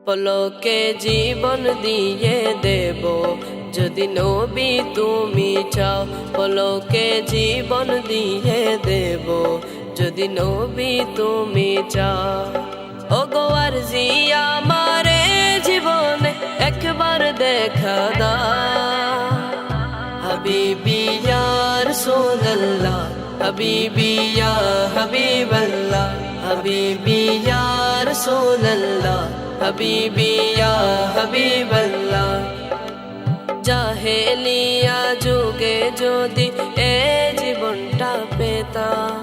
পলকে জীবন দিয়ে দেব যদি নবী তুমি চাও। পলকে জীবন দিয়ে দেব যদি নবী তুমি চাও। ওগো আরজি আমারে জীবনে একবার দেখা দাও। হাবিবি ইয়া রাসূলুল্লাহ, হাবিবি ইয়া হাবিবাল্লাহ, হাবিবি ইয়া রাসূলুল্লাহ, হাবিবি ইয়া হাবিবাল্লাহ। জাহেলিয়া যুগে যদি এ জীবনটা পেতাম,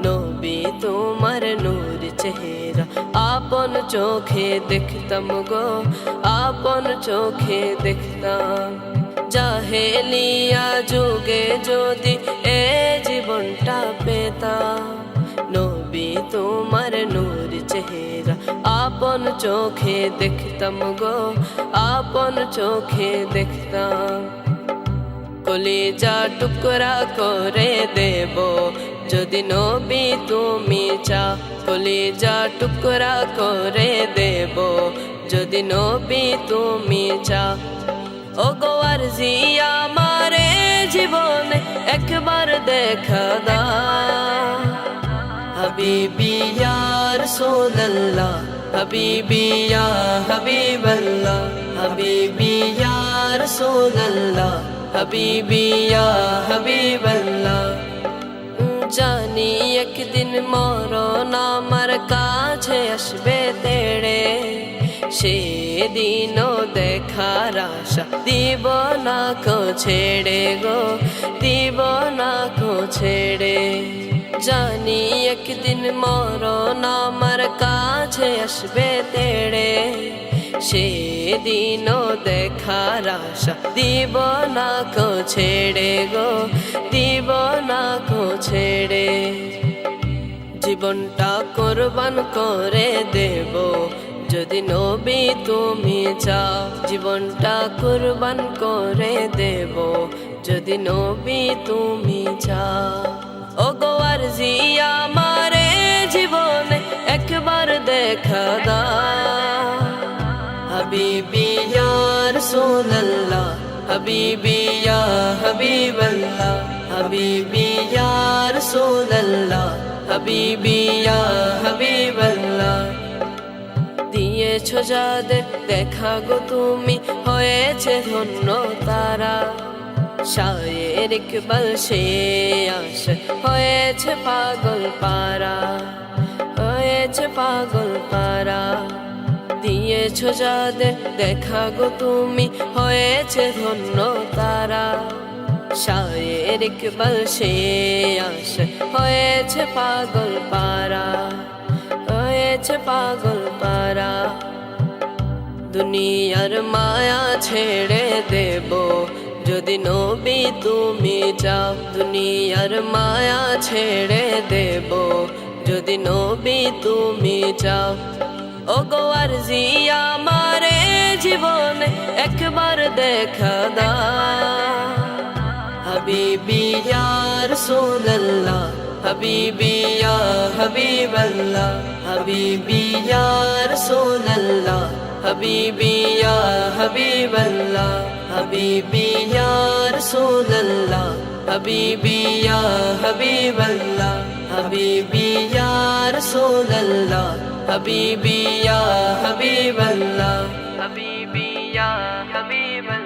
নবী তোমার নূর চেহারা আপন চোখে দেখতাম গো, আপন চোখে দেখতাম। জাহেলিয়া যুগে যদি এ জীবনটা পেতাম, নবী তোমার নূর চেহারা আপন চোখে দেখতাম গো, আপন চোখে দেখতাম। কলিজা টুকরা করে দেব যদি নবী তুমি চাও। কলিজা টুকরা করে দেব যদি নবী তুমি চাও। ওগো আরজি আমারে জীবনে একবার দেখা দাও। হাবিবি ইয়া রাসূলুল্লাহ, হাবিবি ইয়া হাবিবাল্লাহ, হাবিবি ইয়া রাসূলুল্লাহ, হাবিবি ইয়া হাবিবাল্লাহ। জানি একদিন মরণ আমার কাছে আসবে তেড়ে, সেদিনও দেখার আশা দিব না কো ছেড়ে গো, দিব না কো ছেড়ে। জানি একদিন মরণ আমার কাছে আসবে তেড়ে, সেদিনও দেখার আশা দিব না কো ছেড়ে গো, দিব না কো ছেড়ে। জীবনটা কোরবান করে দেব যদি নবী তুমি চাও। জীবনটা কুরবান করে দেব যদি নবী তুমি চাও। ওগো আরজি আমারে জীবনে একবার দেখা দাও। হাবিবি ইয়া রাসূলুল্লাহ, হাবিবি ইয়া হাবিবাল্লাহ, হাবিবি ইয়া রাসূলুল্লাহ, হাবিবি ইয়া হাবিবাল্লাহ। দিয়েছো যাদের দেখা গো তুমি হয়েছে ধন্য তারা। শায়ের ইকবাল সে আশা হয়েছে পাগল পারা, হয়েছে পাগল পারা। দিয়েছো যাদের দেখা গো তুমি হয়েছে ধন্য তারা। শায়ের ইকবাল সে আশা হয়েছে পাগল পারা, হয়েছে পাগল পারা। দুনিয়ার মায়া ছেড়ে দেব যদি নবী তুমি চাও। দুনিয়ার মায়া ছেড়ে দেব যদি নবী তুমি চাও। ওগো আরজি আমারে জীবনে একবার দেখা দাও। হাবিবি ইয়া রাসূলুল্লাহ, হাবিবি ইয়া হাবিবাল্লাহ, হাবিবি ইয়া রাসূলুল্লাহ, হাবিবি ইয়া হাবিবাল্লাহ, হাবিবি ইয়া রাসূলুল্লাহ, হাবিবি ইয়া হাবিবাল্লাহ, হাবিবি ইয়া রাসূলুল্লাহ, হাবিবি ইয়া হাবিবাল্লাহ, হাবিবি ইয়া হাবিবাল্লাহ।